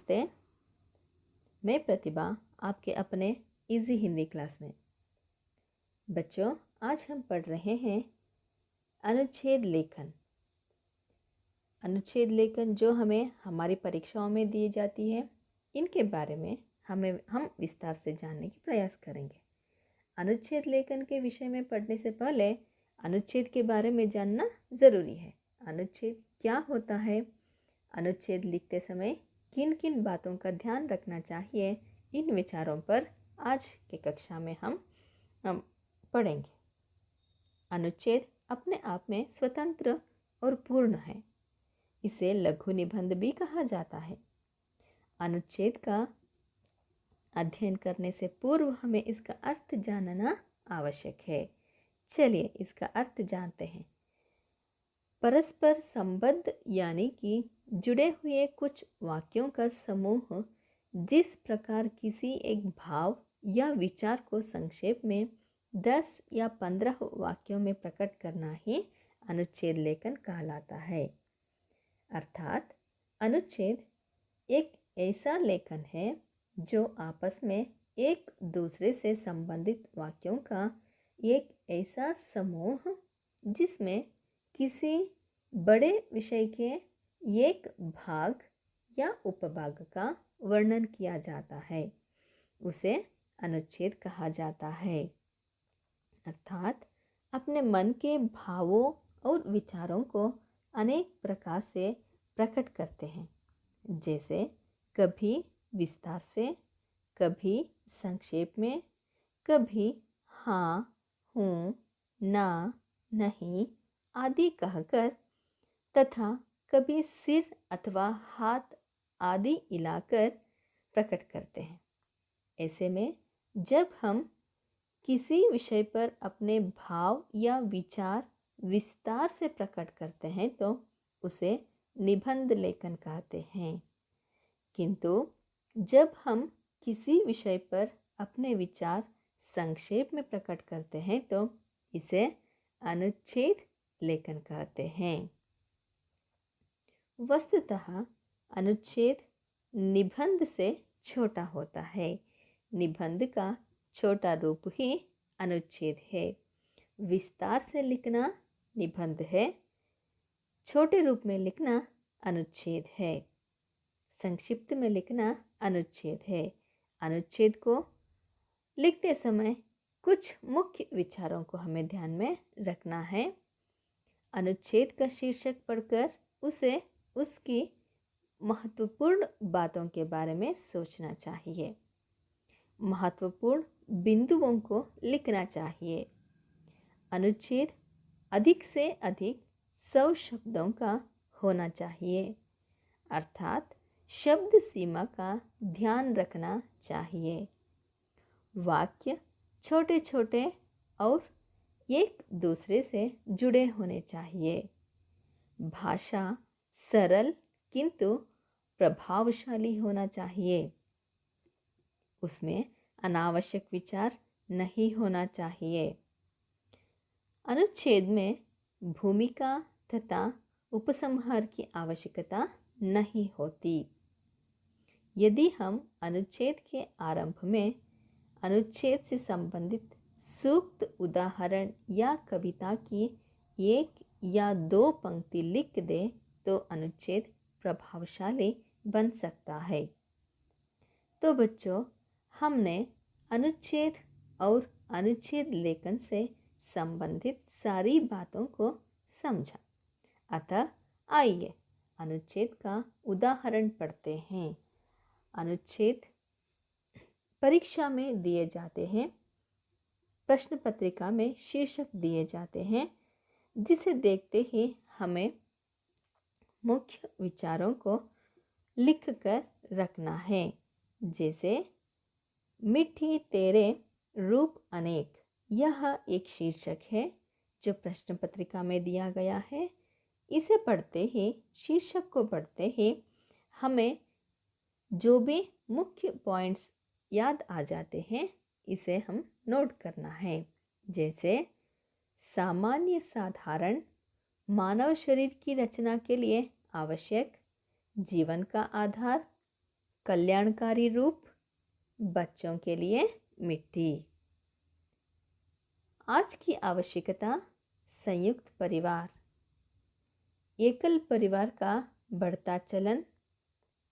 नमस्ते, मैं प्रतिभा आपके अपने इजी हिंदी क्लास में। बच्चों, आज हम पढ़ रहे हैं अनुच्छेद लेखन। अनुच्छेद लेखन जो हमें हमारी परीक्षाओं में दी जाती है, इनके बारे में हम विस्तार से जानने की प्रयास करेंगे। अनुच्छेद लेखन के विषय में पढ़ने से पहले अनुच्छेद के बारे में जानना ज़रूरी है। अनुच्छेद क्या होता है, अनुच्छेद लिखते समय किन किन बातों का ध्यान रखना चाहिए, इन विचारों पर आज के कक्षा में हम पढ़ेंगे। अनुच्छेद अपने आप में स्वतंत्र और पूर्ण है। इसे लघु निबंध भी कहा जाता है। अनुच्छेद का अध्ययन करने से पूर्व हमें इसका अर्थ जानना आवश्यक है। चलिए इसका अर्थ जानते हैं। परस्पर संबद्ध यानी कि जुड़े हुए कुछ वाक्यों का समूह जिस प्रकार किसी एक भाव या विचार को संक्षेप में 10 या 15 वाक्यों में प्रकट करना ही अनुच्छेद लेखन कहलाता है। अर्थात अनुच्छेद एक ऐसा लेखन है जो आपस में एक दूसरे से संबंधित वाक्यों का एक ऐसा समूह जिसमें किसी बड़े विषय के एक भाग या उपभाग का वर्णन किया जाता है, उसे अनुच्छेद कहा जाता है। अर्थात अपने मन के भावों और विचारों को अनेक प्रकार से प्रकट करते हैं, जैसे कभी विस्तार से, कभी संक्षेप में, कभी हाँ, हूँ, ना, नहीं आदि कहकर तथा कभी सिर अथवा हाथ आदि हिलाकर प्रकट करते हैं। ऐसे में जब हम किसी विषय पर अपने भाव या विचार विस्तार से प्रकट करते हैं तो उसे निबंध लेखन कहते हैं। किंतु जब हम किसी विषय पर अपने विचार संक्षेप में प्रकट करते हैं तो इसे अनुच्छेद लेखन कहते हैं। वस्तुतः अनुच्छेद निबंध से छोटा होता है। निबंध का छोटा रूप ही अनुच्छेद है। विस्तार से लिखना निबंध है, छोटे रूप में लिखना अनुच्छेद है, संक्षिप्त में लिखना अनुच्छेद है। अनुच्छेद को लिखते समय कुछ मुख्य विचारों को हमें ध्यान में रखना है। अनुच्छेद का शीर्षक पढ़कर उसे उसकी महत्वपूर्ण बातों के बारे में सोचना चाहिए। महत्वपूर्ण बिंदुओं को लिखना चाहिए। अनुच्छेद अधिक से अधिक 100 शब्दों का होना चाहिए। अर्थात शब्द सीमा का ध्यान रखना चाहिए। वाक्य छोटे छोटे और एक दूसरे से जुड़े होने चाहिए। भाषा सरल किंतु प्रभावशाली होना चाहिए। उसमें अनावश्यक विचार नहीं होना चाहिए। अनुच्छेद में भूमिका तथा उपसंहार की आवश्यकता नहीं होती। यदि हम अनुच्छेद के आरंभ में अनुच्छेद से संबंधित सूक्त उदाहरण या कविता की 1 या 2 पंक्ति लिख दें तो अनुच्छेद प्रभावशाली बन सकता है। तो बच्चों, हमने अनुच्छेद और अनुच्छेद लेखन से संबंधित सारी बातों को समझा। अतः आइए अनुच्छेद का उदाहरण पढ़ते हैं। अनुच्छेद परीक्षा में दिए जाते हैं, प्रश्न पत्रिका में शीर्षक दिए जाते हैं, जिसे देखते ही हमें मुख्य विचारों को लिखकर रखना है। जैसे मिठी तेरे रूप अनेक, यह एक शीर्षक है जो प्रश्न पत्रिका में दिया गया है। इसे पढ़ते ही, शीर्षक को पढ़ते ही हमें जो भी मुख्य पॉइंट्स याद आ जाते हैं, इसे हम नोट करना है। जैसे सामान्य साधारण मानव शरीर की रचना के लिए आवश्यक, जीवन का आधार, कल्याणकारी रूप, बच्चों के लिए मिट्टी। आज की आवश्यकता संयुक्त परिवार, एकल परिवार का बढ़ता चलन,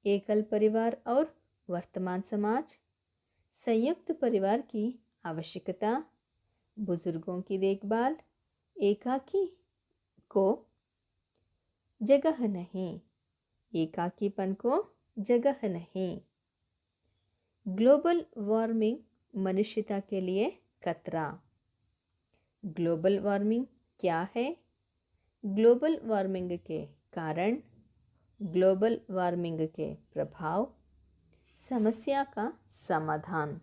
एकल परिवार और वर्तमान समाज, संयुक्त परिवार की आवश्यकता, बुजुर्गों की देखभाल, एकाकी को जगह नहीं, एकाकीपन को जगह नहीं। ग्लोबल वार्मिंग मनुष्यता के लिए खतरा। ग्लोबल वार्मिंग क्या है? ग्लोबल वार्मिंग के कारण, ग्लोबल वार्मिंग के प्रभाव, समस्या का समाधान।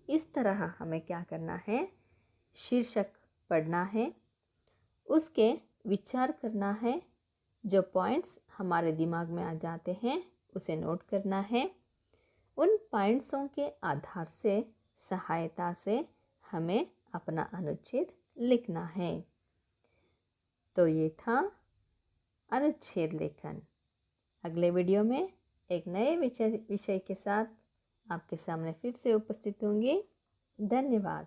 इस तरह हमें क्या करना है? शीर्षक पढ़ना है, उसके विचार करना है, जो पॉइंट्स हमारे दिमाग में आ जाते हैं उसे नोट करना है। उन पॉइंट्सों के आधार से, सहायता से हमें अपना अनुच्छेद लिखना है। तो ये था अनुच्छेद लेखन। अगले वीडियो में एक नए विषय के साथ आपके सामने फिर से उपस्थित होंगी। धन्यवाद।